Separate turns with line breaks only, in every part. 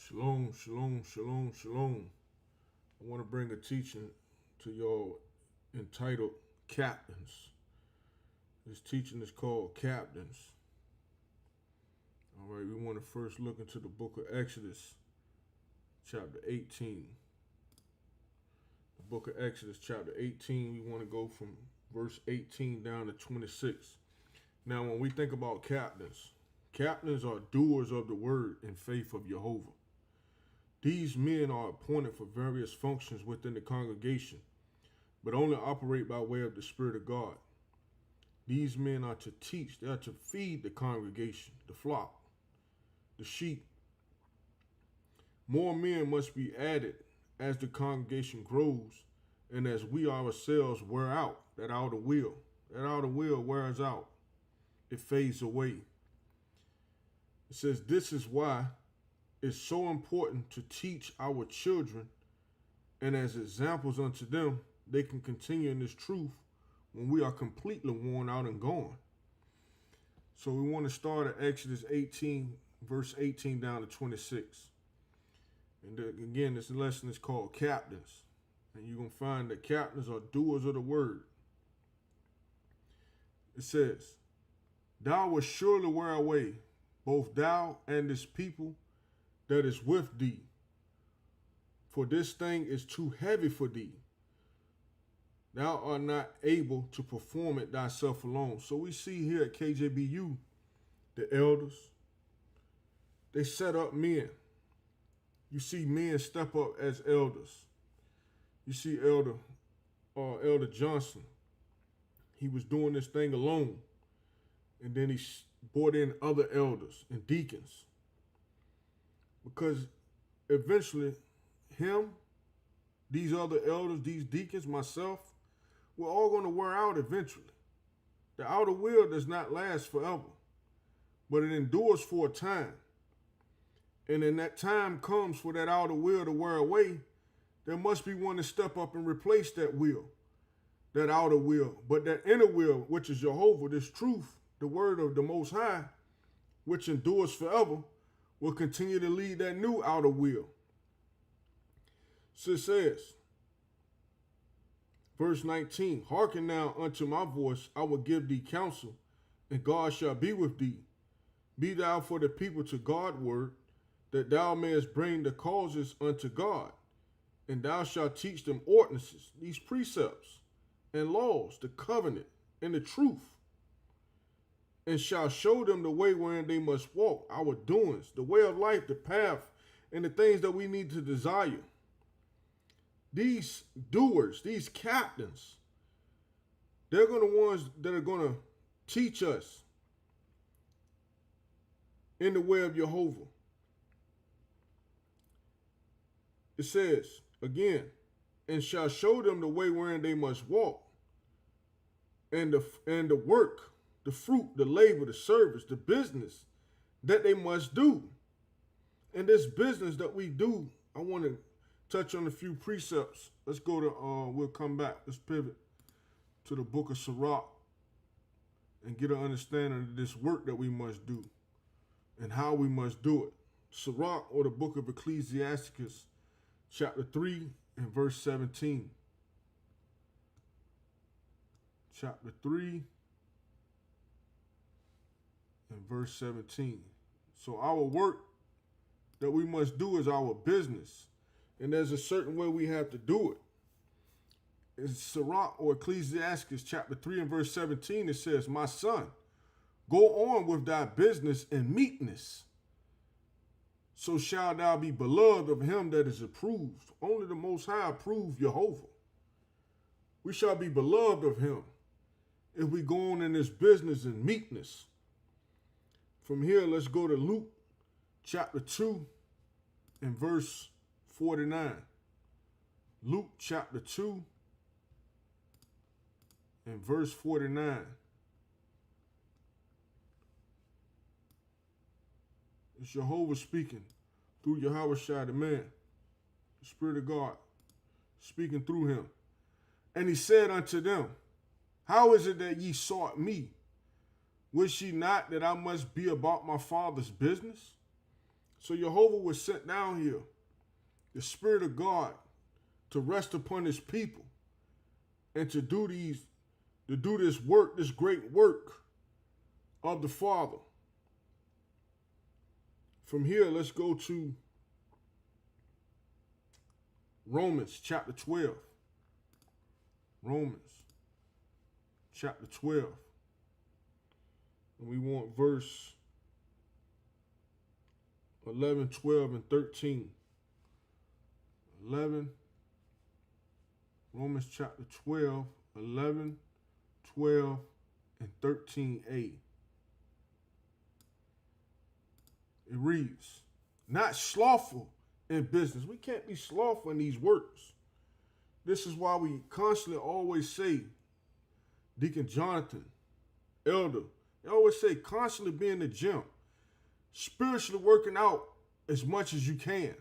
Shalom, shalom, shalom, shalom. I want to bring a teaching to y'all entitled Captains. This teaching is called Captains. All right, we want to first look into the book of Exodus, chapter 18. The book of Exodus, chapter 18, we want to go from verse 18 down to 26. Now, when we think about captains, captains are doers of the word and faith of JEHOVAH. These men are appointed for various functions within the congregation, but only operate by way of the Spirit of God. These men are to teach, they are to feed the congregation, the flock, the sheep. More men must be added as the congregation grows and as we ourselves wear out. That outer will wears out. It fades away. It says, this is why it's so important to teach our children, and as examples unto them, they can continue in this truth when we are completely worn out and gone. So we want to start at Exodus 18, verse 18 down to 26. And again, this lesson is called Captains. And you're going to find that captains are doers of the word. It says, thou wilt surely wear away, both thou and this people that is with thee, for this thing is too heavy for thee. Thou art not able to perform it thyself alone. So we see here at KJBU, the elders, they set up men. You see men step up as elders. You see Elder Johnson. He was doing this thing alone. And then he brought in other elders and deacons. Because eventually, him, these other elders, these deacons, myself, we're all going to wear out eventually. The outer will does not last forever, but it endures for a time. And when that time comes for that outer will to wear away, there must be one to step up and replace that will, that outer will. But that inner will, which is JEHOVAH, this truth, the word of the Most High, which endures forever, will continue to lead that new outer will. So it says, verse 19, hearken now unto my voice, I will give thee counsel, and God shall be with thee. Be thou for the people to Godward, that thou mayest bring the causes unto God, and thou shalt teach them ordinances, these precepts, and laws, the covenant, and the truth, and shall show them the way wherein they must walk, our doings, the way of life, the path, and the things that we need to desire. These doers, these captains, they're going to be ones that are going to teach us in the way of JEHOVAH. It says, again, and shall show them the way wherein they must walk, and the work, the fruit, the labor, the service, the business that they must do. And this business that we do, I want to touch on a few precepts. Let's go to, we'll come back. Let's pivot to the book of Sirach and get an understanding of this work that we must do and how we must do it. Sirach, or the book of Ecclesiasticus, chapter 3 and verse 17. Chapter 3 and verse 17. So our work that we must do is our business. And there's a certain way we have to do it. In Sirach, or Ecclesiasticus chapter 3 and verse 17, it says, my son, go on with thy business in meekness. So shalt thou be beloved of him that is approved. Only the Most High approved JEHOVAH. We shall be beloved of him if we go on in this business in meekness. From here, let's go to Luke chapter 2 and verse 49. Luke chapter 2 and verse 49. It's JEHOVAH speaking through Yahushua the man, the Spirit of God, speaking through him. And he said unto them, how is it that ye sought me? Wish ye not that I must be about my Father's business? So Jehovah was sent down here, the Spirit of God, to rest upon his people and to do this work, this great work of the Father. From here, let's go to Romans chapter 12. Romans chapter 12. And we want verse 11, 12, and 13. 11, Romans chapter 12, 11, 12, and 13a. It reads, not slothful in business. We can't be slothful in these works. This is why we constantly always say, Deacon Jonathan, Elder, they always say constantly be in the gym, spiritually working out as much as you can.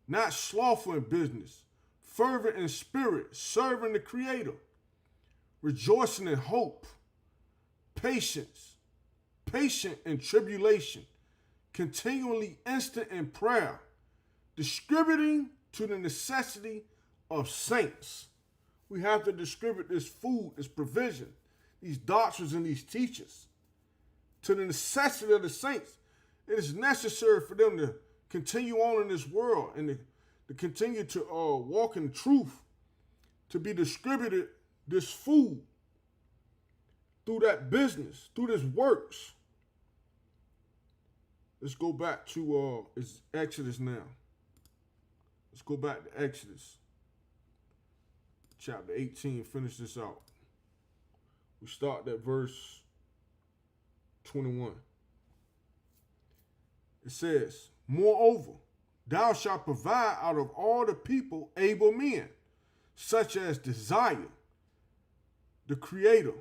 Not slothful in business, fervent in spirit, serving the Creator, rejoicing in hope, patient in tribulation, continually instant in prayer, distributing to the necessity of saints. We have to distribute this food, this provision, these doctrines and these teachers to the necessity of the saints. It is necessary for them to continue on in this world and to continue to walk in truth, to be distributed this food through that business, through this works. Let's go back to it's Exodus now. Let's go back to Exodus chapter 18, finish this out. We start at verse 21. It says, moreover, thou shalt provide out of all the people able men, such as desire the Creator,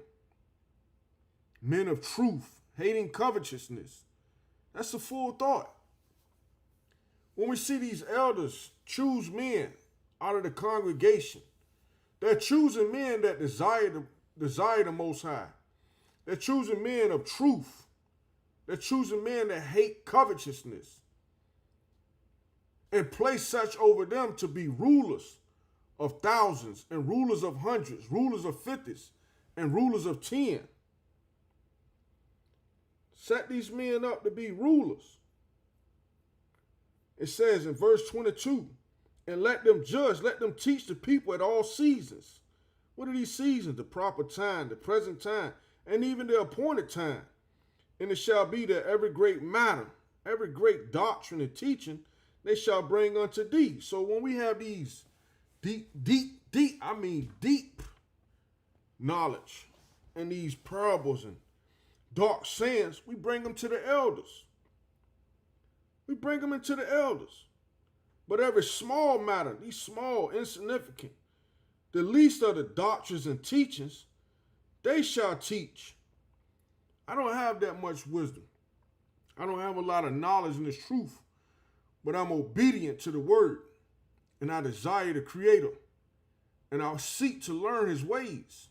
men of truth, hating covetousness. That's the full thought. When we see these elders choose men out of the congregation, they're choosing men that desire the Most High. They're choosing men of truth. They're choosing men that hate covetousness and place such over them to be rulers of thousands and rulers of hundreds, rulers of fifties and rulers of 10. Set these men up to be rulers. It says in verse 22, and let them judge, let them teach the people at all seasons. What are these seasons? The proper time, the present time, and even the appointed time. And it shall be that every great matter, every great doctrine and teaching, they shall bring unto thee. So when we have these deep knowledge and these parables and dark sayings, we bring them to the elders. We bring them into the elders. But every small matter, these small, insignificant, the least of the doctrines and teachings, they shall teach. I don't have that much wisdom. I don't have a lot of knowledge in this truth, but I'm obedient to the word, and I desire the Creator, and I'll seek to learn his ways.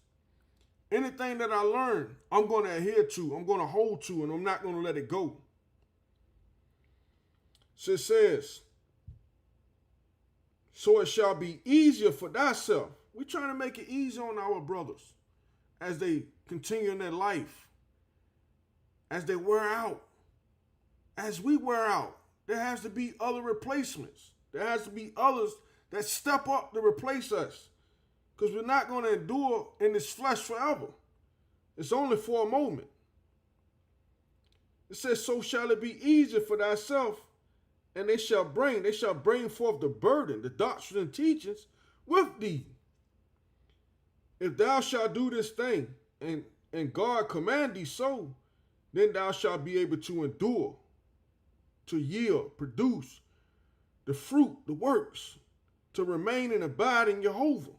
Anything that I learn, I'm going to adhere to, I'm going to hold to, and I'm not going to let it go. So it says, so it shall be easier for thyself. We're trying to make it easy on our brothers as they continue in their life, as they wear out, as we wear out. There has to be other replacements. There has to be others that step up to replace us, because we're not going to endure in this flesh forever. It's only for a moment. It says, so shall it be easier for thyself, and they shall bring forth the burden, the doctrine and teachings with thee. If thou shalt do this thing, and God command thee so, then thou shalt be able to endure, to yield, produce the fruit, the works, to remain and abide in Jehovah.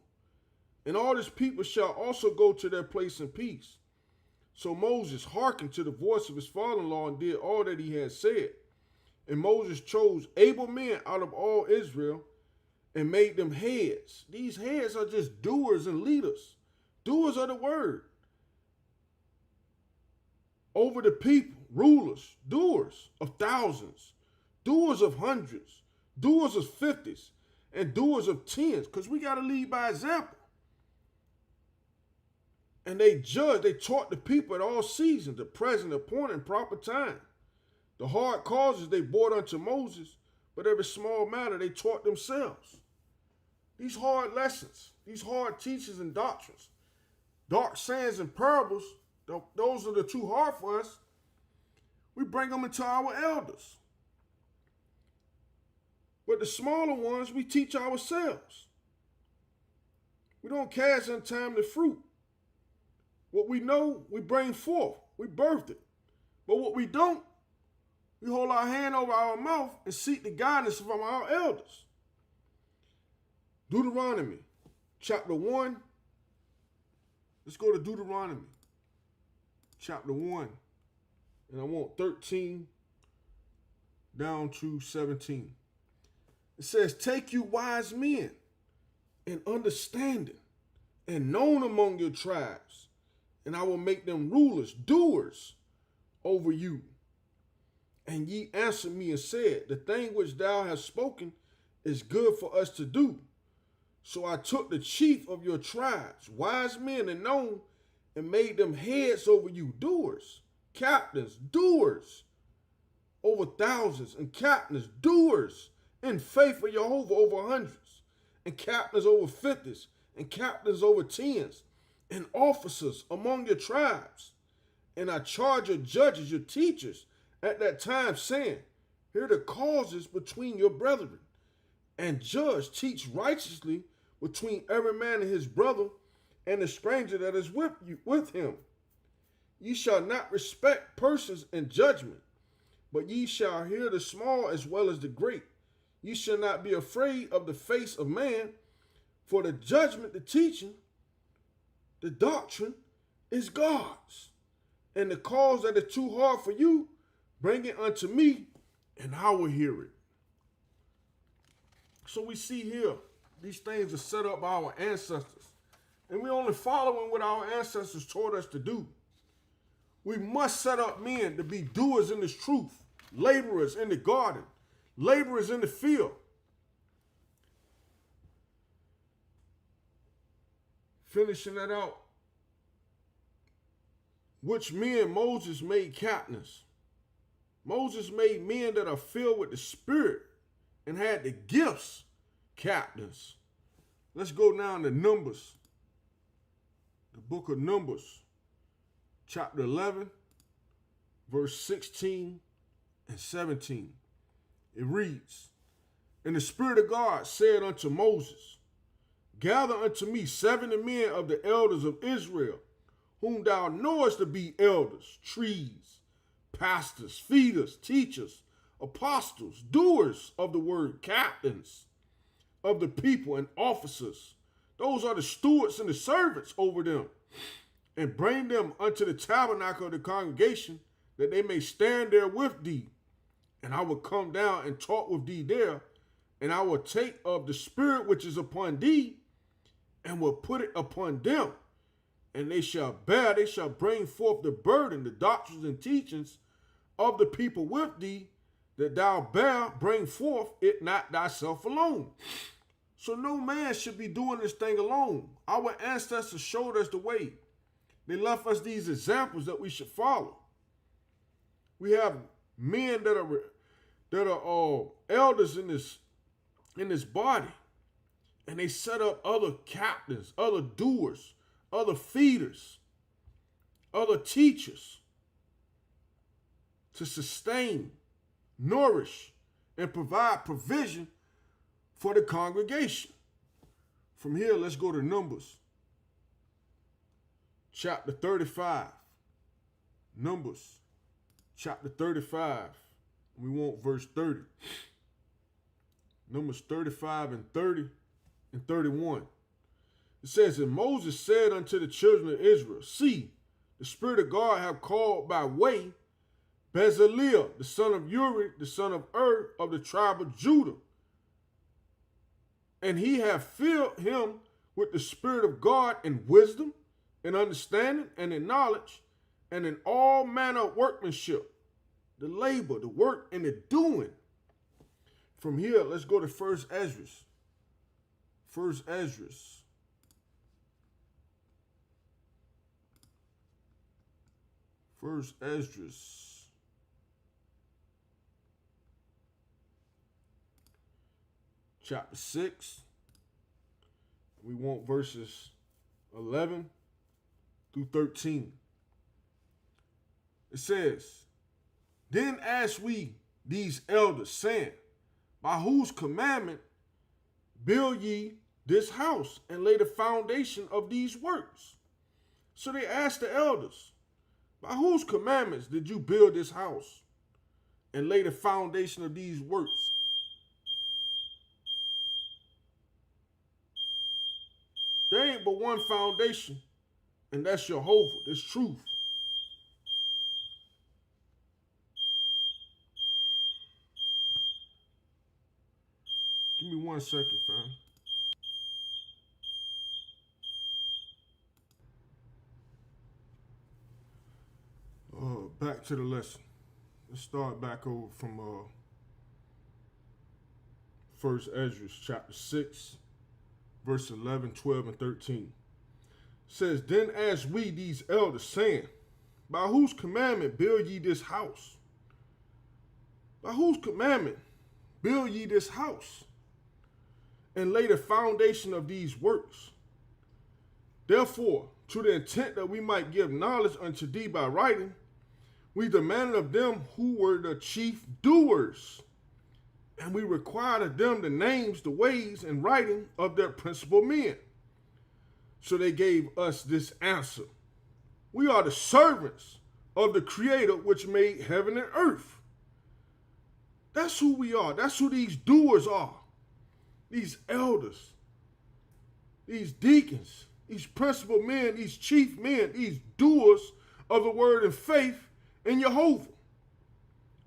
And all his people shall also go to their place in peace. So Moses hearkened to the voice of his father-in-law and did all that he had said. And Moses chose able men out of all Israel and made them heads. These heads are just doers and leaders. Doers of the word. Over the people, rulers, doers of thousands, doers of hundreds, doers of 50s, and doers of 10s, because we got to lead by example. And they taught the people at all seasons, the present, appointed, and proper time. The hard causes they brought unto Moses, but every small matter they taught themselves. These hard lessons, these hard teachings and doctrines, dark sayings and parables, those are the too hard for us. We bring them into our elders. But the smaller ones, we teach ourselves. We don't cast untimely fruit. What we know, we bring forth. We birthed it. But what we don't, we hold our hand over our mouth and seek the guidance from our elders. Deuteronomy, chapter 1. Let's go to Deuteronomy, chapter 1. And I want 13 down to 17. It says, take you wise men and understanding and known among your tribes, and I will make them rulers, doers over you. And ye answered me and said, the thing which thou hast spoken is good for us to do. So I took the chief of your tribes, wise men and known, and made them heads over you, doers, captains, doers, over thousands, and captains, doers, in faith for JEHOVAH over hundreds, and captains over 50s, and captains over 10s, and officers among your tribes. And I charge your judges, your teachers, at that time, saying, hear the causes between your brethren, and judge, teach righteously between every man and his brother, and the stranger that is with him. Ye shall not respect persons in judgment, but ye shall hear the small as well as the great. Ye shall not be afraid of the face of man, for the judgment, the teaching, the doctrine is God's. And the cause that is too hard for you, bring it unto me, and I will hear it. So we see here, these things are set up by our ancestors. And we're only following what our ancestors taught us to do. We must set up men to be doers in this truth, laborers in the garden, laborers in the field. Finishing that out. Which men Moses made captains. Moses made men that are filled with the Spirit and had the gifts captains. Let's go now to Numbers. The book of Numbers, chapter 11, verse 16 and 17. It reads, and the Spirit of God said unto Moses, gather unto me 70 men of the elders of Israel, whom thou knowest to be elders, trees, pastors, feeders, teachers, apostles, doers of the word, captains of the people, and officers. Those are the stewards and the servants over them. And bring them unto the tabernacle of the congregation, that they may stand there with thee. And I will come down and talk with thee there, and I will take of the Spirit which is upon thee, and will put it upon them. And they shall bring forth the burden, the doctrines and teachings of the people with thee, that thou bring forth it not thyself alone. So no man should be doing this thing alone. Our ancestors showed us the way. They left us these examples that we should follow. We have men that are elders in this body, and they set up other captains, other doers, other feeders, other teachers to sustain, nourish, and provide provision for the congregation. From here, let's go to Numbers, chapter 35. Numbers, chapter 35. We want verse 30. Numbers 35 and 30 and 31. It says, and Moses said unto the children of Israel, see, the Spirit of God have called by way Bezaleel, the son of Uri, the son of of the tribe of Judah. And he hath filled him with the Spirit of God in wisdom, in understanding, and in knowledge, and in all manner of workmanship, the labor, the work, and the doing From here, let's go to First Esdras. First Esdras. First Esdras. Chapter 6. We want verses 11 through 13. It says, Then asked we these elders, saying, By whose commandment build ye this house and lay the foundation of these works? So they asked the elders, By whose commandments did you build this house and lay the foundation of these works? There ain't but one foundation, and that's JEHOVAH, this truth. Give me 1 second, fam. Back to the lesson. Let's start back over from First Esdras chapter 6, verse 11, 12, and 13. It says, Then asked we these elders, saying, By whose commandment build ye this house? By whose commandment build ye this house and lay the foundation of these works? Therefore, to the intent that we might give knowledge unto thee by writing, we demanded of them who were the chief doers, and we required of them the names, the ways, and writing of their principal men. So they gave us this answer. We are the servants of the Creator which made heaven and earth. That's who we are. That's who these doers are. These elders, these deacons, these principal men, these chief men, these doers of the word and faith in JEHOVAH.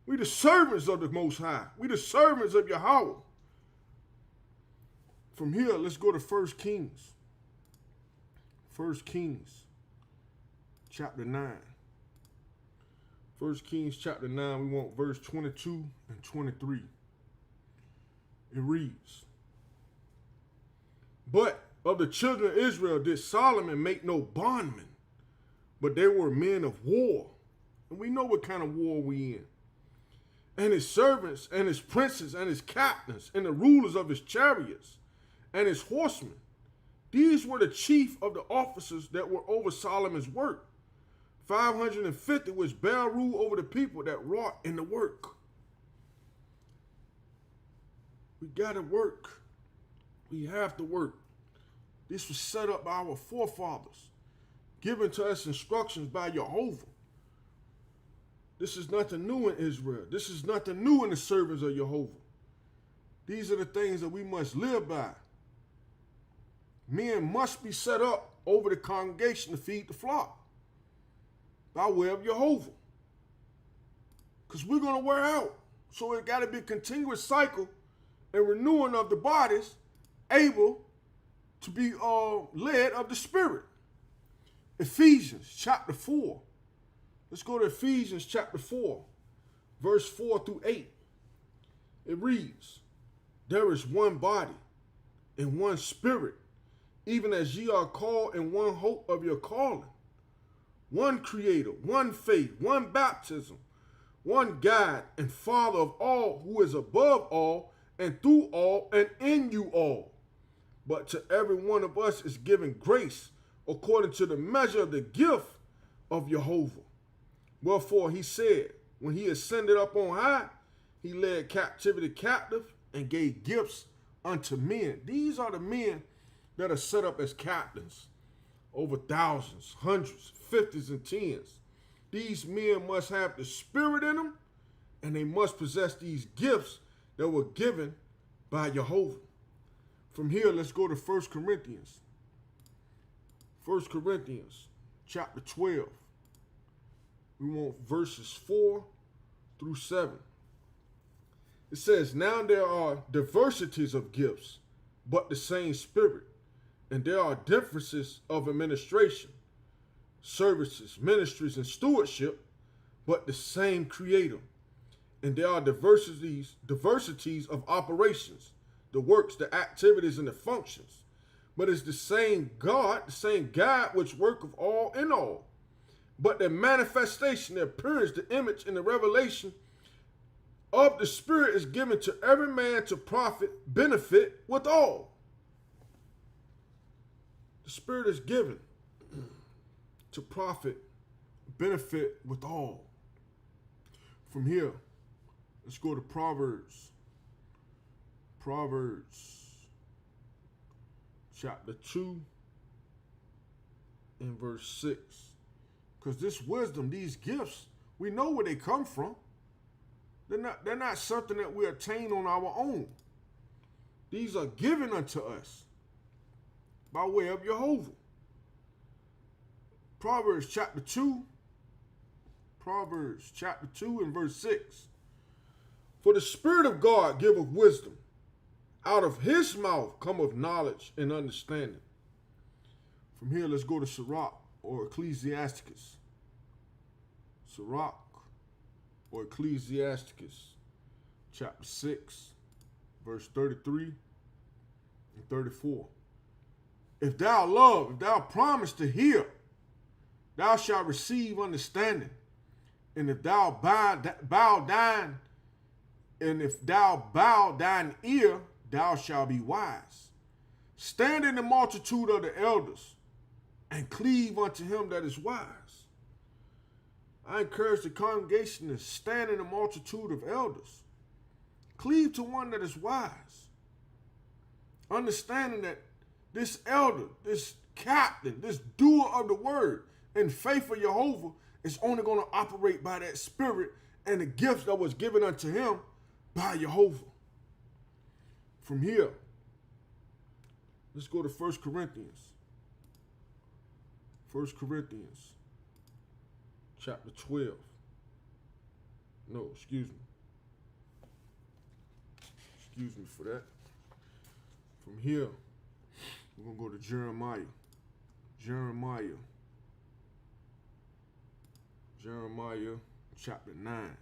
We the servants of the Most High. We the servants of Yahweh. From here, let's go to 1 Kings. 1 Kings chapter 9. 1 Kings chapter 9, we want verse 22 and 23. It reads, But of the children of Israel did Solomon make no bondmen, but they were men of war. And we know what kind of war we in. And his servants and his princes and his captains and the rulers of his chariots and his horsemen. These were the chief of the officers that were over Solomon's work. 550 which bare rule over the people that wrought in the work. We got to work. We have to work. This was set up by our forefathers, given to us instructions by JEHOVAH. This is nothing new in Israel. This is nothing new in the servants of JEHOVAH. These are the things that we must live by. Men must be set up over the congregation to feed the flock by way of JEHOVAH. Because we're going to wear out. So it got to be a continuous cycle and renewing of the bodies able to be led of the Spirit. Ephesians chapter 4. Let's go to Ephesians chapter 4, verse 4 through 8. It reads, There is one body and one Spirit, even as ye are called in one hope of your calling. One Creator, one faith, one baptism, one God and Father of all, who is above all and through all and in you all. But to every one of us is given grace according to the measure of the gift of JEHOVAH. Wherefore he said, when he ascended up on high, he led captivity captive and gave gifts unto men. These are the men that are set up as captains over thousands, hundreds, fifties, and tens. These men must have the Spirit in them, and they must possess these gifts that were given by JEHOVAH. From here, let's go to 1 Corinthians. 1 Corinthians chapter 12. We want verses 4 through 7. It says, Now there are diversities of gifts, but the same Spirit. And there are differences of administration, services, ministries, and stewardship, but the same Creator. And there are diversities of operations, the works, the activities, and the functions. But it's the same God which worketh all in all. But the manifestation, the appearance, the image, and the revelation of the Spirit is given to every man to benefit withal. The Spirit is given to benefit withal. From here, let's go to Proverbs. Proverbs chapter 2 and verse 6. Because this wisdom, these gifts, we know where they come from. They're not something that we attain on our own. These are given unto us by way of JEHOVAH. Proverbs chapter 2 and verse 6. For the Spirit of God giveth wisdom. Out of his mouth cometh knowledge and understanding. From here, let's go to Sirach or Ecclesiasticus. Sirach or Ecclesiasticus, chapter 6, verse 33 and 34. If thou promise to hear, thou shalt receive understanding. And if thou bow thine ear, thou shalt be wise. Stand in the multitude of the elders, and cleave unto him that is wise. I encourage the congregation to stand in the multitude of elders. Cleave to one that is wise. Understanding that this elder, this captain, this doer of the word in faith of JEHOVAH is only going to operate by that Spirit and the gifts that was given unto him by JEHOVAH. From here, let's go to 1 Corinthians. 1 Corinthians chapter 12. No, excuse me. Excuse me for that. From here, we're going to go to Jeremiah. Jeremiah chapter 9.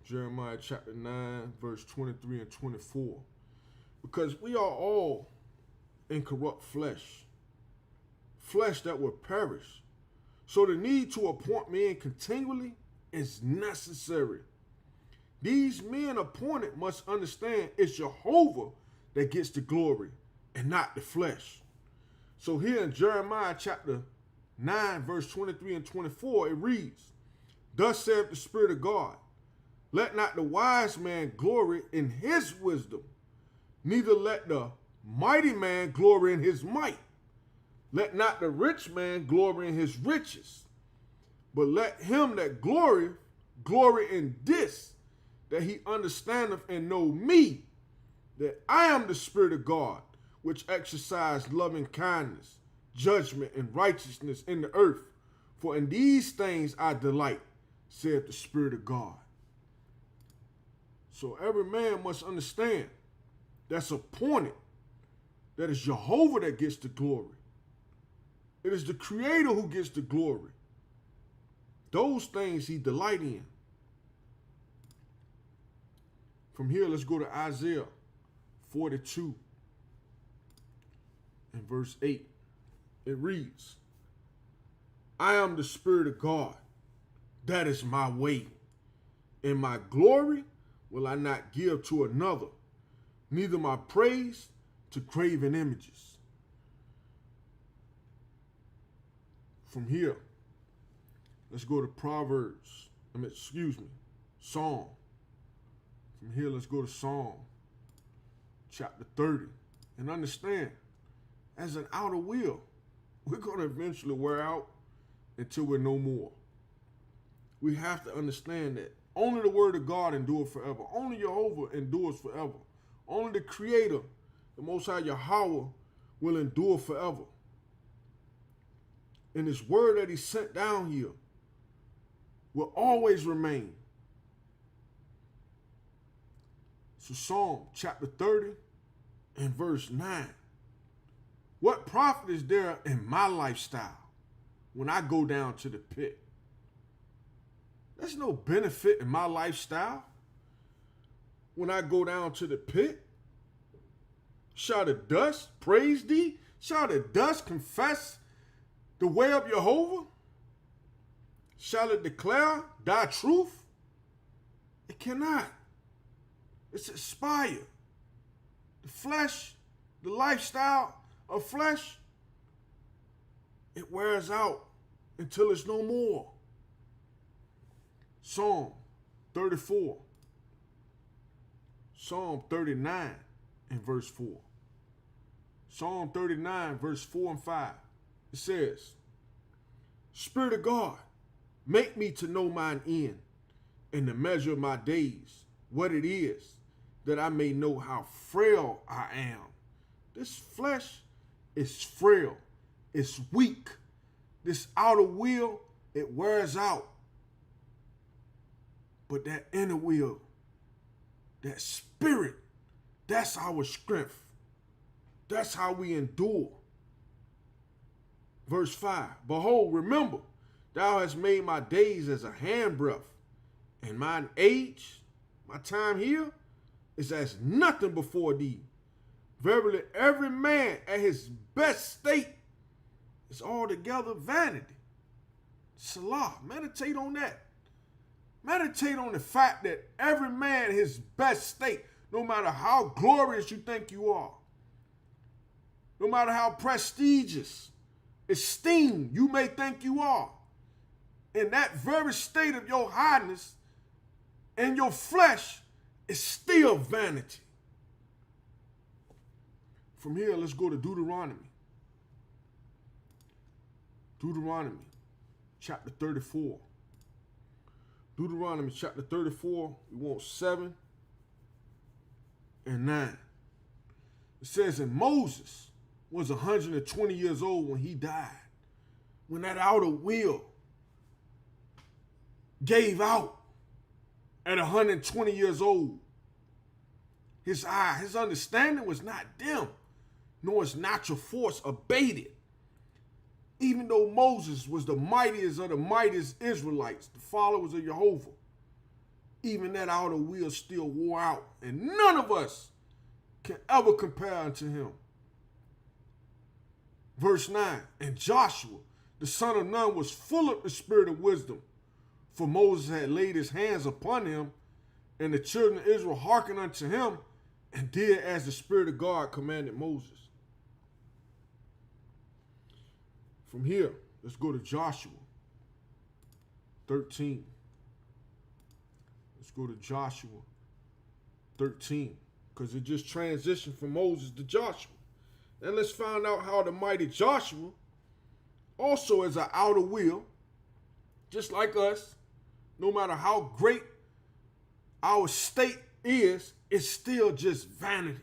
Jeremiah chapter 9, verse 23 and 24. Because we are all in corrupt flesh that will perish. So the need to appoint men continually is necessary. These men appointed must understand it's JEHOVAH that gets the glory and not the flesh. So here in Jeremiah chapter 9, verse 23 and 24, it reads, Thus saith the Spirit of God, let not the wise man glory in his wisdom, neither let the mighty man glory in his might. Let not the rich man glory in his riches, but let him that glory in this, that he understandeth and know me, that I am the Spirit of God, which exercise loving kindness, judgment, and righteousness in the earth. For in these things I delight, saith the Spirit of God. So every man must understand that's appointed, that is JEHOVAH that gets the glory. It is the Creator who gets the glory. Those things he delight in. From here, let's go to Isaiah 42 and verse 8. It reads, I am the Spirit of God. That is my way. And my glory will I not give to another, neither my praise to graven images. From here, let's go to Psalm. From here, let's go to Psalm chapter 30. And understand, as an outer will, we're going to eventually wear out until we're no more. We have to understand that only the word of God endures forever. Only JEHOVAH endures forever. Only the Creator, the Most High JEHOVAH, will endure forever. And his word that he sent down here will always remain. So Psalm chapter 30 and verse 9. What profit is there in my lifestyle when I go down to the pit? There's no benefit in my lifestyle. When I go down to the pit, shall the dust praise thee? Shall the dust confess the way of JEHOVAH? Shall it declare thy truth? It cannot. It's expired. The flesh, the lifestyle of flesh, it wears out until it's no more. Psalm 34. Psalm 39 and verse 4. Psalm 39, verse 4 and 5. It says, Spirit of God, make me to know mine end and the measure of my days, what it is, that I may know how frail I am. This flesh is frail. It's weak. This outer will, it wears out. But that inner will, that spirit, that's our strength. That's how we endure. Verse 5, behold, remember, thou hast made my days as a handbreadth, and mine age, my time here, is as nothing before thee. Verily, every man at his best state is altogether vanity. Salah, meditate on that. Meditate on the fact that every man in his best state, no matter how glorious you think you are, no matter how prestigious, esteemed you may think you are, in that very state of your highness and your flesh is still vanity. From here, let's go to Deuteronomy. Deuteronomy chapter 34. Deuteronomy chapter 34, we want 7 and 9. It says, and Moses was 120 years old when he died. When that outer will gave out at 120 years old, his understanding was not dim, nor his natural force abated. Even though Moses was the mightiest of the mightiest Israelites, the followers of JEHOVAH, even that outer will still wore out, and none of us can ever compare unto him. Verse 9, and Joshua, the son of Nun, was full of the spirit of wisdom, for Moses had laid his hands upon him, and the children of Israel hearkened unto him, and did as the Spirit of God commanded Moses. From here, let's go to Joshua 13. Let's go to Joshua 13, because it just transitioned from Moses to Joshua. And let's find out how the mighty Joshua also is an outer will, just like us. No matter how great our state is, it's still just vanity.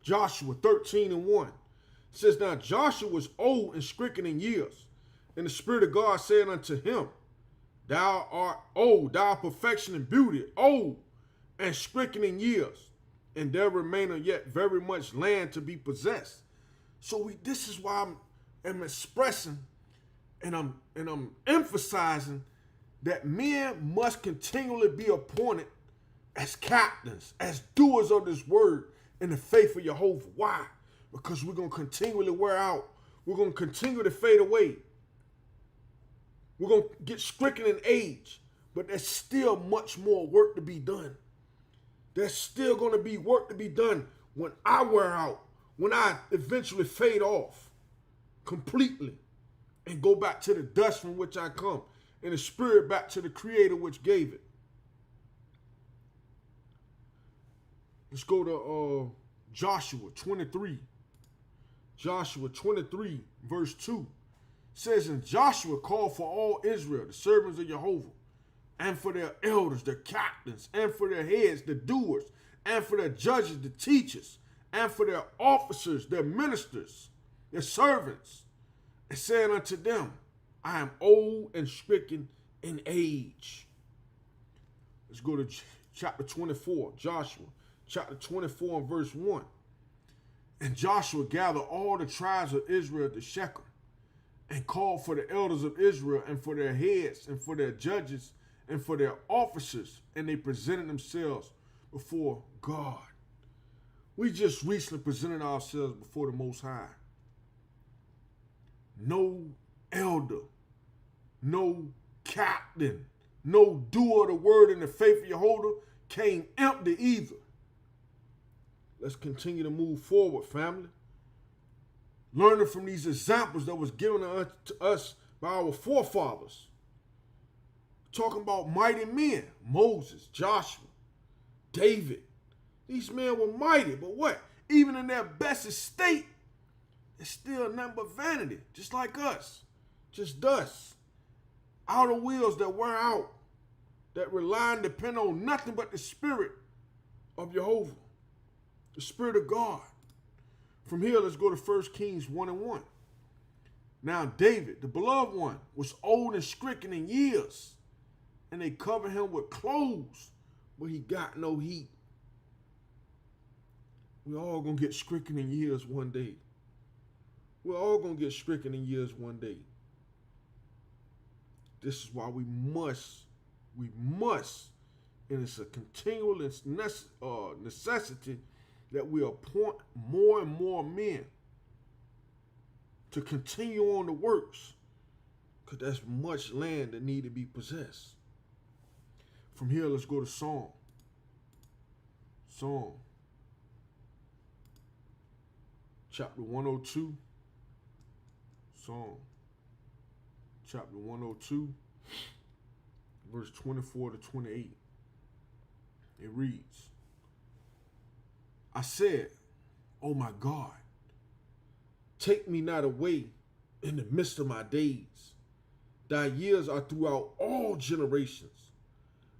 Joshua 13 and 1 says, now Joshua was old and stricken in years, and the Spirit of God said unto him, thou art old, thou art perfection and beauty, old and stricken in years, and there remaineth yet very much land to be possessed. So this is why I'm expressing and I'm emphasizing that men must continually be appointed as captains, as doers of this word in the faith of JEHOVAH. Why? Because we're going to continually wear out. We're going to continue to fade away. We're going to get stricken in age, but there's still much more work to be done. There's still going to be work to be done when I wear out, when I eventually fade off completely and go back to the dust from which I come, and the spirit back to the Creator which gave it. Let's go to Joshua 23. Joshua 23, verse 2. It says, and Joshua called for all Israel, the servants of JEHOVAH, and for their elders, their captains, and for their heads, the doers, and for their judges, the teachers, and for their officers, their ministers, their servants, and saying unto them, I am old and stricken in age. Let's go to chapter 24, Joshua, chapter 24 and verse 1. And Joshua gathered all the tribes of Israel to Shechem, and called for the elders of Israel, and for their heads, and for their judges, and for their officers, and they presented themselves before God. We just recently presented ourselves before the Most High. No elder, no captain, no doer of the word in the faith of Jehovah came empty either. Let's continue to move forward, family. Learning from these examples that was given to us by our forefathers. Talking about mighty men, Moses, Joshua, David. These men were mighty, but what? Even in their best estate, it's still nothing but vanity, just like us. Just dust. Outer wheels that wear out, that rely and depend on nothing but the Spirit of Jehovah, the Spirit of God. From here, let's go to 1 Kings 1:1. Now David, the beloved one, was old and stricken in years, and they covered him with clothes, but he got no heat. We're all going to get stricken in years one day. We're all going to get stricken in years one day. This is why we must, and it's a continual necessity that we appoint more and more men to continue on the works, because there's much land that need to be possessed. From here, let's go to Psalm. Psalm chapter 102. Psalm chapter 102, verse 24 to 28. It reads, I said, oh my God, take me not away in the midst of my days. Thy years are throughout all generations.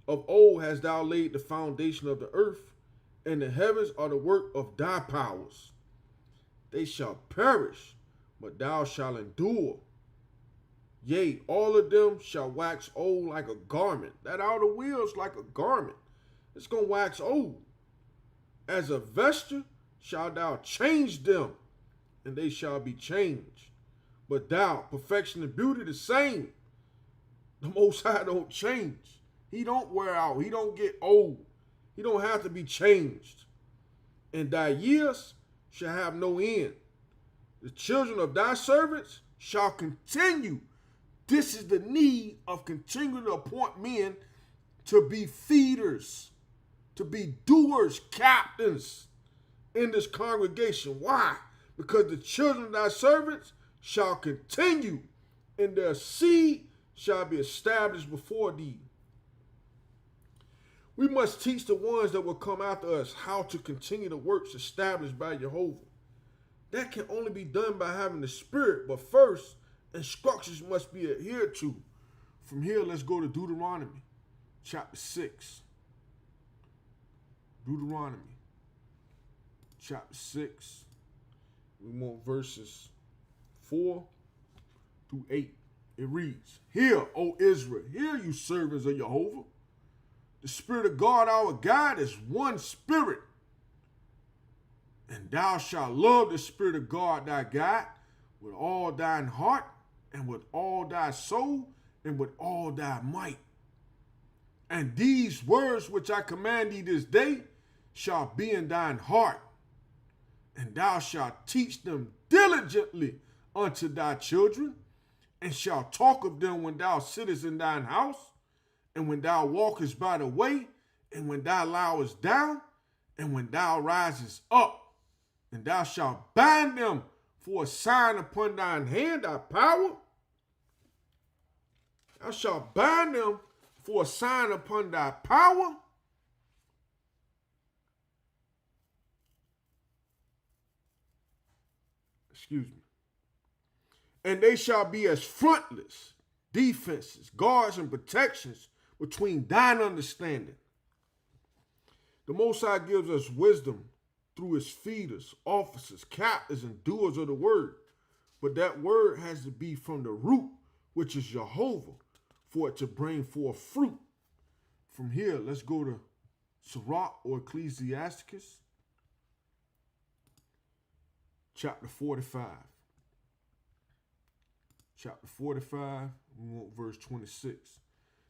Of old hast thou laid the foundation of the earth, and the heavens are the work of thy powers. They shall perish, but thou shalt endure. Yea, all of them shall wax old like a garment. That outer wheel's like a garment. It's going to wax old. As a vesture shalt thou change them, and they shall be changed. But thou, perfection and beauty, the same. The Most High don't change. He don't wear out. He don't get old. He don't have to be changed. And thy years shall have no end. The children of thy servants shall continue. This is the need of continuing to appoint men to be feeders, to be doers, captains in this congregation. Why? Because the children of thy servants shall continue, and their seed shall be established before thee. We must teach the ones that will come after us how to continue the works established by Jehovah. That can only be done by having the Spirit, but first, instructions must be adhered to. From here, let's go to Deuteronomy chapter 6. Deuteronomy chapter 6. We want verses 4 through 8. It reads, Hear, O Israel, hear you servants of Jehovah. The Spirit of God our God is one Spirit. And thou shalt love the Spirit of God thy God with all thine heart, and with all thy soul, and with all thy might. And these words which I command thee this day shall be in thine heart, and thou shalt teach them diligently unto thy children, and shalt talk of them when thou sittest in thine house, and when thou walkest by the way, and when thou liest down, and when thou risest up. And thou shalt bind them for a sign upon thine hand, thy power. Thou shalt bind them for a sign upon thy power. Excuse me. And they shall be as frontlets, defenses, guards, and protections between thine understanding. The Most High gives us wisdom through his feeders, officers, captains, and doers of the word. But that word has to be from the root, which is Jehovah, for it to bring forth fruit. From here, let's go to Sirach or Ecclesiasticus, chapter 45. Chapter 45, we want verse 26.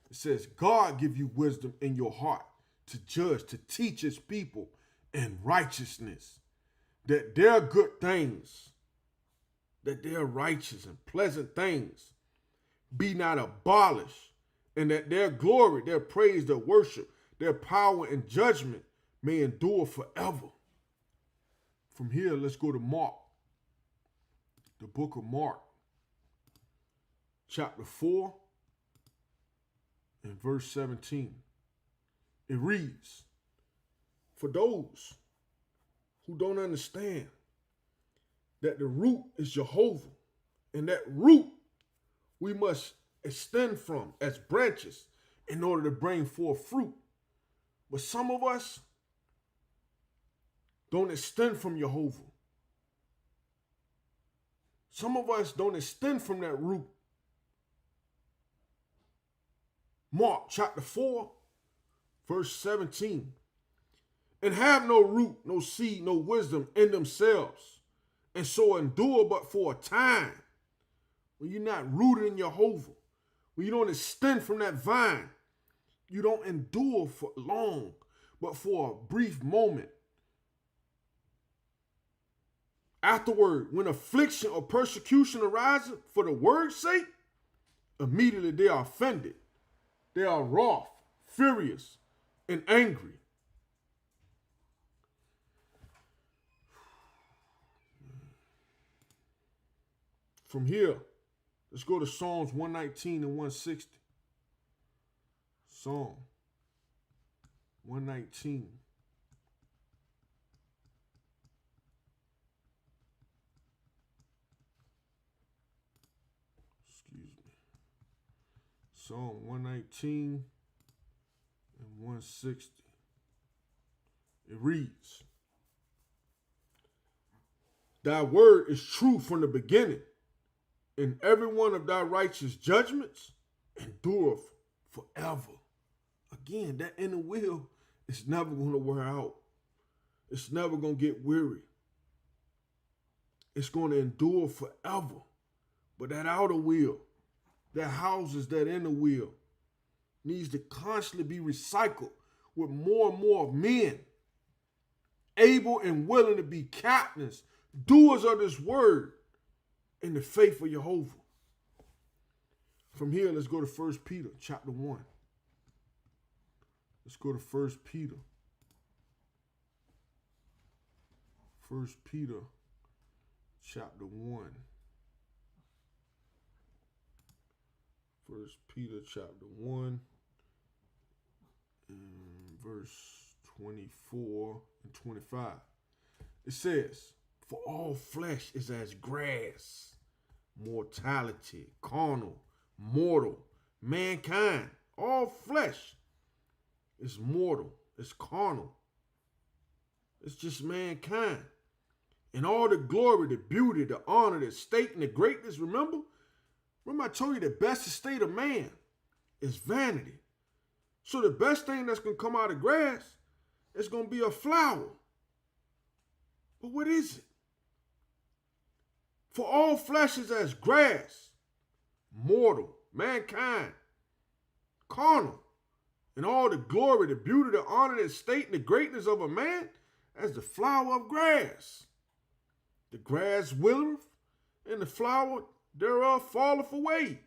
It says, God give you wisdom in your heart to judge, to teach his people in righteousness, that their good things, that their righteous and pleasant things be not abolished, and that their glory, their praise, their worship, their power and judgment may endure forever. From here, let's go to Mark, the book of Mark, chapter 4 and verse 17. It reads, for those who don't understand that the root is JEHOVAH, and that root we must extend from as branches in order to bring forth fruit. But some of us don't extend from JEHOVAH. Some of us don't extend from that root. Mark chapter 4, verse 17. And have no root, no seed, no wisdom in themselves, and so endure but for a time. When you're not rooted in JEHOVAH, when you don't extend from that vine, you don't endure for long, but for a brief moment. Afterward, when affliction or persecution arises for the word's sake, immediately they are offended. They are wroth, furious, and angry. From here, let's go to Psalms 119 and 160. Psalm 119. Excuse me. Psalm 119 and 160. It reads, thy word is true from the beginning, and every one of thy righteous judgments endureth forever. Again, that inner will is never going to wear out. It's never going to get weary. It's going to endure forever. But that outer will, that houses that inner will, needs to constantly be recycled with more and more men, able and willing to be captains, doers of this word, in the faith of JEHOVAH. From here, let's go to 1 Peter chapter 1. Let's go to 1 Peter. 1 Peter chapter 1. 1 Peter chapter 1 and verse 24 and 25. It says, for all flesh is as grass, mortality, carnal, mortal, mankind. All flesh is mortal, it's carnal. It's just mankind. And all the glory, the beauty, the honor, the state, and the greatness, remember I told you the best estate of man is vanity. So the best thing that's going to come out of grass is going to be a flower. But what is it? For all flesh is as grass, mortal, mankind, carnal, and all the glory, the beauty, the honor, the state, and the greatness of a man as the flower of grass. The grass withereth, and the flower thereof falleth away.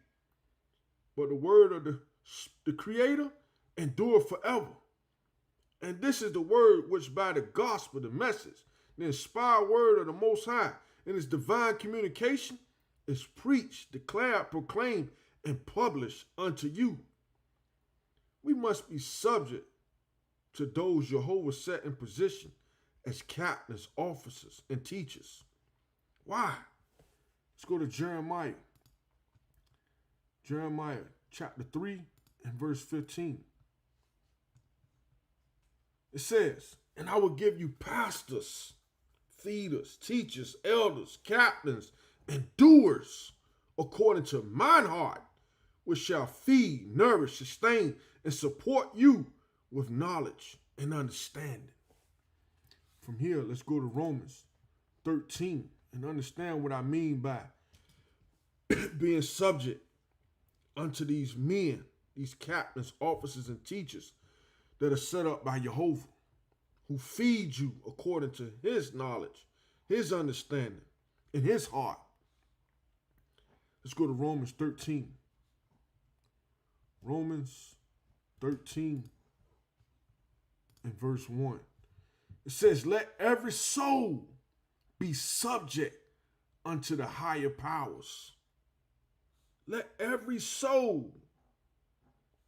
But the word of the Creator endureth forever. And this is the word which by the gospel, the message, the inspired word of the Most High, in its divine communication, is preached, declared, proclaimed, and published unto you. We must be subject to those JEHOVAH set in position as captains, officers, and teachers. Why? Let's go to Jeremiah. Jeremiah chapter 3 and verse 15. It says, and I will give you pastors, feeders, teachers, elders, captains, and doers according to mine heart, which shall feed, nourish, sustain, and support you with knowledge and understanding. From here, let's go to Romans 13 and understand what I mean by being subject unto these men, these captains, officers, and teachers that are set up by JEHOVAH, who feed you according to his knowledge, his understanding, and his heart. Let's go to Romans 13. Romans 13 and verse 1. It says, let every soul be subject unto the higher powers. Let every soul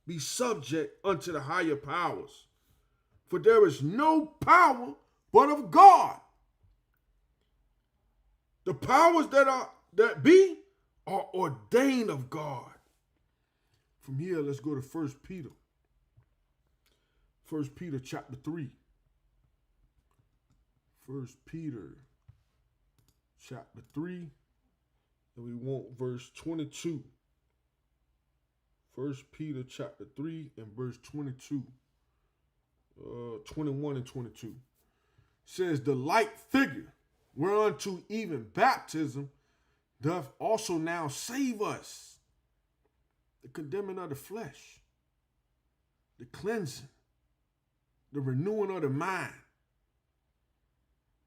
be subject unto the higher powers. For there is no power but of God. The powers that be are ordained of God. From here, let's go to 1 Peter. 1 Peter chapter 3. 1 Peter chapter 3. And we want verse 22. 1 Peter chapter 3 and verse 22. 21 and 22. It says, the like figure whereunto even baptism doth also now save us, the condemning of the flesh, the cleansing, the renewing of the mind,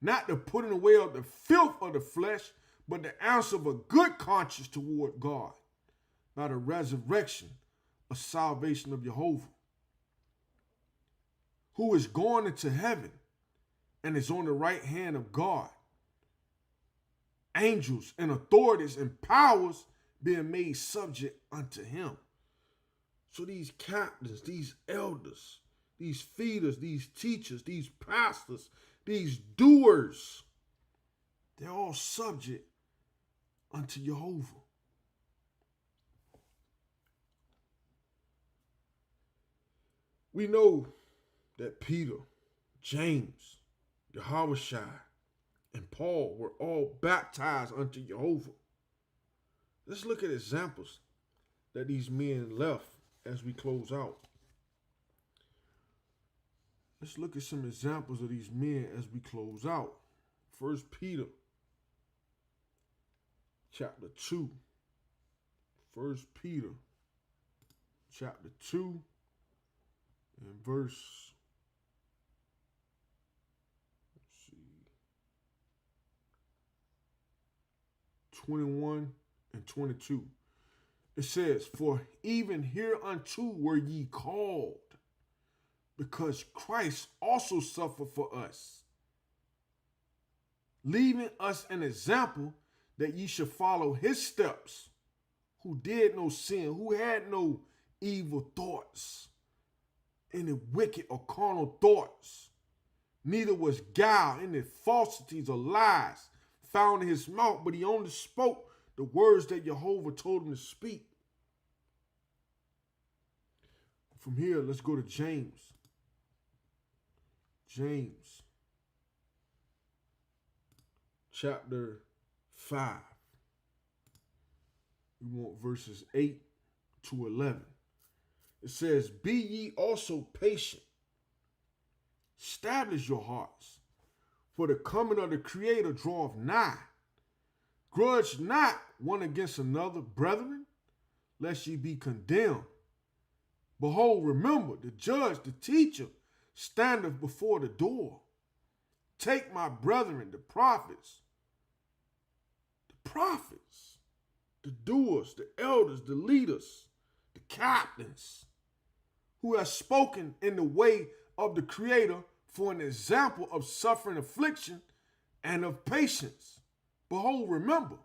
not the putting away of the filth of the flesh, but the answer of a good conscience toward God by the resurrection of salvation of JEHOVAH, who is going into heaven and is on the right hand of God. Angels and authorities and powers being made subject unto him. So these captains, these elders, these feeders, these teachers, these pastors, these doers, they're all subject unto JEHOVAH. We know that Peter, James, JEHOVAH, and Paul were all baptized unto JEHOVAH. Let's look at examples that these men left as we close out. Let's look at some examples of these men as we close out. 1 Peter chapter 2. 1 Peter chapter 2 and verse 21 and 22. It says, for even hereunto were ye called, because Christ also suffered for us, leaving us an example that ye should follow his steps, who did no sin, who had no evil thoughts, any wicked or carnal thoughts, neither was guile, any falsities or lies found in his mouth, but he only spoke the words that JEHOVAH told him to speak. From here, let's go to James. James chapter 5. We want verses 8 to 11. It says, be ye also patient. Establish your hearts, for the coming of the Creator draweth nigh. Grudge not one against another, brethren, lest ye be condemned. Behold, remember, the judge, the teacher, standeth before the door. Take my brethren, the prophets, the doers, the elders, the leaders, the captains, who have spoken in the way of the Creator for an example of suffering, affliction, and of patience. Behold, remember,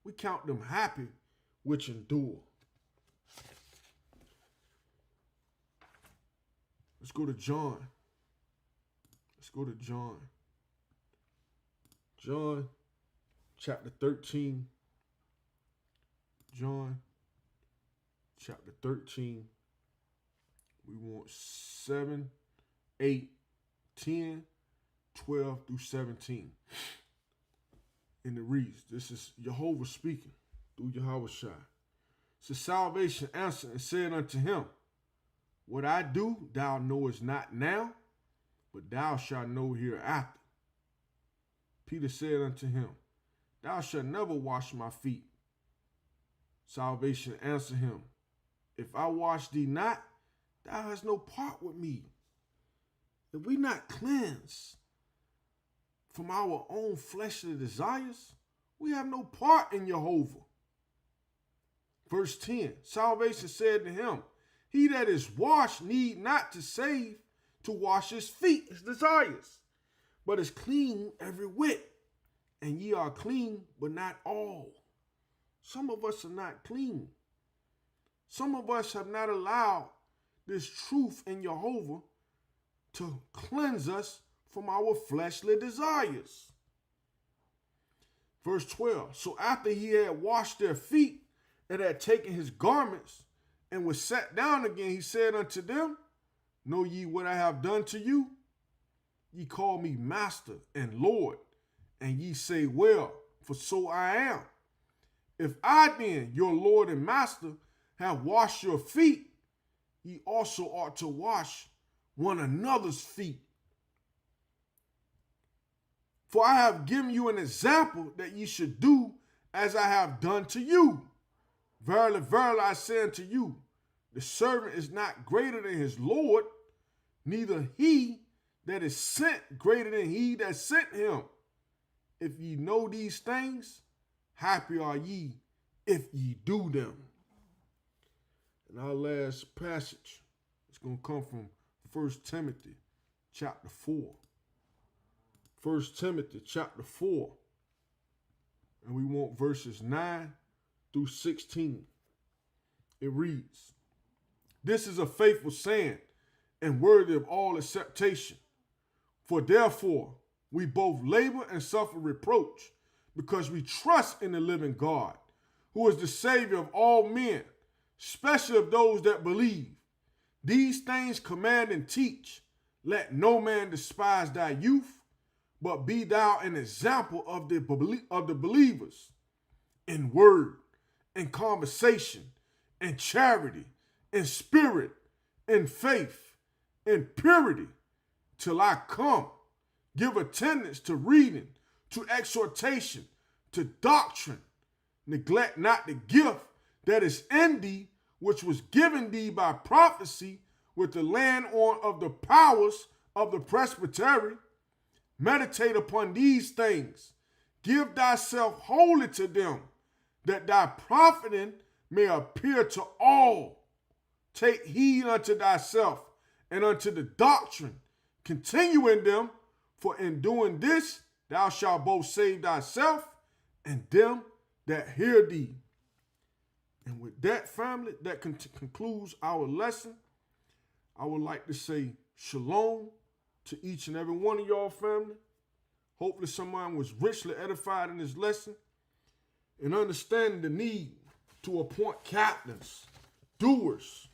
we count them happy which endure. Let's go to John. Let's go to John. John chapter 13. John chapter 13. We want 7, 8, 10, 12 through 17. And it reads, this is JEHOVAH speaking through JEHOVAH. So salvation answered and said unto him, what I do thou knowest not now, but thou shalt know hereafter. Peter said unto him, thou shalt never wash my feet. Salvation answered him, If I wash thee not, thou hast no part with me. If we not cleansed from our own fleshly desires, we have no part in JEHOVAH. Verse 10, salvation said to him, he that is washed need not to save to wash his feet, his desires, but is clean every whit. And ye are clean, but not all. Some of us are not clean. Some of us have not allowed this truth in JEHOVAH to cleanse us from our fleshly desires. Verse 12, so after he had washed their feet and had taken his garments and was sat down again, he said unto them, know ye what I have done to you? Ye call me Master and Lord, and ye say, well, for so I am. If I then, your Lord and Master, have washed your feet, ye also ought to wash one another's feet. For I have given you an example that ye should do as I have done to you. Verily, verily, I say unto you, the servant is not greater than his Lord, neither he that is sent greater than he that sent him. If ye know these things, happy are ye if ye do them. And our last passage is going to come from 1 Timothy chapter 4. 1 Timothy chapter 4. And we want verses 9 through 16. It reads, this is a faithful saying and worthy of all acceptation. For therefore we both labor and suffer reproach, because we trust in the living God, who is the Savior of all men, especially of those that believe. These things command and teach. Let no man despise thy youth, but be thou an example of the believers in word, in conversation, in charity, in spirit, in faith, in purity, till I come. Give attendance to reading, to exhortation, to doctrine. Neglect not the gift that is in thee, which was given thee by prophecy with the laying on of the powers of the presbytery. Meditate upon these things. Give thyself wholly to them, that thy profiting may appear to all. Take heed unto thyself and unto the doctrine. Continue in them, for in doing this thou shalt both save thyself and them that hear thee. And with that, family, that concludes our lesson. I would like to say shalom to each and every one of y'all, family. Hopefully someone was richly edified in this lesson and understanding the need to appoint captains, doers,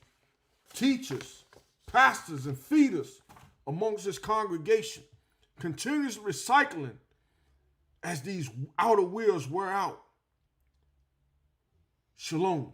teachers, pastors, and feeders amongst his congregation, continuous recycling as these outer wheels wear out. Shalom.